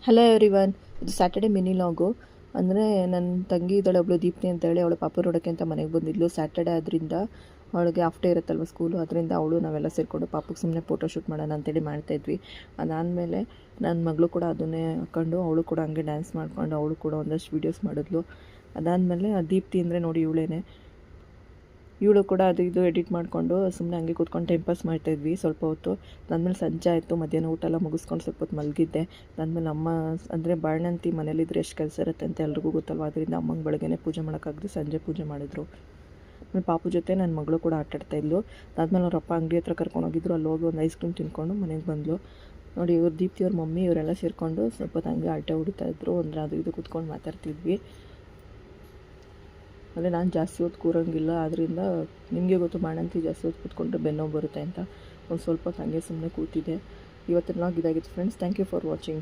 Hello everyone, ಇದು Saturday mini ಲಾಗು. ಅಂದರೆ ನನ್ನ ತಂಗಿ ಇದ್ದಾಳೆ ಒಬ್ಬಳು ದೀಪ್ತಿ ಅಂತೇಳಿ, ಅವಳು ಪಾಪ ನೋಡೋಕ್ಕೆ ಅಂತ ಮನೆಗೆ ಬಂದಿದ್ಲು. ಸ್ಯಾಟರ್ಡೆ ಆದ್ದರಿಂದ ಅವಳಿಗೆ ಹಾಫ್ ಡೇ ಇರುತ್ತಲ್ವ ಸ್ಕೂಲು, ಅದರಿಂದ ಅವಳು ನಾವೆಲ್ಲ ಸೇರಿಕೊಂಡು ಪಾಪಕ್ಕೆ ಸುಮ್ಮನೆ ಫೋಟೋ ಶೂಟ್ ಮಾಡೋಣ ಅಂತೇಳಿ ಮಾಡ್ತಾಯಿದ್ವಿ. ಅದಾದಮೇಲೆ ನನ್ನ ಮಗಳು ಕೂಡ ಅದನ್ನೇ ಹಾಕ್ಕೊಂಡು ಅವಳು ಕೂಡ ಹಂಗೆ ಡ್ಯಾನ್ಸ್ ಮಾಡ್ಕೊಂಡು ಅವಳು ಕೂಡ ಒಂದಷ್ಟು ವೀಡಿಯೋಸ್ ಮಾಡಿದ್ಲು. ಅದಾದಮೇಲೆ ದೀಪ್ತಿ ಅಂದರೆ ನೋಡಿ ಇವಳು ಕೂಡ ಅದು ಇದು ಎಡಿಟ್ ಮಾಡಿಕೊಂಡು ಸುಮ್ಮನೆ ಹಂಗೆ ಕೂತ್ಕೊಂಡು ಟೈಮ್ ಪಾಸ್ ಮಾಡ್ತಾಯಿದ್ವಿ ಸ್ವಲ್ಪ ಹೊತ್ತು. ಅದಾದಮೇಲೆ ಸಂಜೆ ಆಯಿತು, ಮಧ್ಯಾಹ್ನ ಊಟ ಎಲ್ಲ ಮುಗಿಸ್ಕೊಂಡು ಸ್ವಲ್ಪ ಹೊತ್ತು ಮಲಗಿದ್ದೆ. ಅದಾದಮೇಲೆ ಅಮ್ಮ ಅಂದರೆ ಬಾಣಂತಿ ಮನೇಲಿದ್ರೆ ಎಷ್ಟು ಕೆಲಸ ಇರುತ್ತೆ ಅಂತ ಎಲ್ರಿಗೂ ಗೊತ್ತಲ್ವ, ಅದರಿಂದ ಅಮ್ಮಂಗೆ ಬೆಳಗ್ಗೆನೇ ಪೂಜೆ ಮಾಡೋಕ್ಕಾಗದು, ಸಂಜೆ ಪೂಜೆ ಮಾಡಿದ್ರು. ಆಮೇಲೆ ಪಾಪು ಜೊತೆ ನನ್ನ ಮಗಳು ಕೂಡ ಆಟಾಡ್ತಾಯಿದ್ಲು. ಅದಾದಮೇಲೆ ಅವ್ರ ಅಪ್ಪ ಅಂಗಡಿ ಹತ್ರ ಕರ್ಕೊಂಡೋಗಿದ್ರು, ಅಲ್ಲಿ ಹೋಗಿ ಒಂದು ಐಸ್ ಕ್ರೀಮ್ ತಿನ್ಕೊಂಡು ಮನೆಗೆ ಬಂದಳು. ನೋಡಿ ಇವ್ರು ದೀಪ್ತಿಯವ್ರ ಮಮ್ಮಿ ಇವರೆಲ್ಲ ಸೇರಿಕೊಂಡು ಸ್ವಲ್ಪ ಹೊತ್ತು ಹಂಗೆ ಆಟ ಹೊಡಿತಾಯಿದ್ರು. ಅಂದರೆ ಅದು ಇದು ಕೂತ್ಕೊಂಡು ಮಾತಾಡ್ತಿದ್ವಿ. ಅಂದರೆ ನಾನು ಜಾಸ್ತಿ ಹೊತ್ತು ಕೂರೋಂಗಿಲ್ಲ, ಆದ್ದರಿಂದ ನಿಮಗೆ ಗೊತ್ತು ಬಾಣಂತಿ ಜಾಸ್ತಿ ಹೊತ್ತು ಕೂತ್ಕೊಂಡ್ರೆ ಬೆನ್ನೋವು ಬರುತ್ತೆ ಅಂತ ಒಂದು ಸ್ವಲ್ಪ ಹೊತ್ತು ಹಂಗೆ ಸುಮ್ಮನೆ ಕೂತಿದ್ದೆ. ಇವತ್ತಿನ ವ್ಲಾಗ್ ಇದಾಗಿತ್ತು friends. Thank you for watching.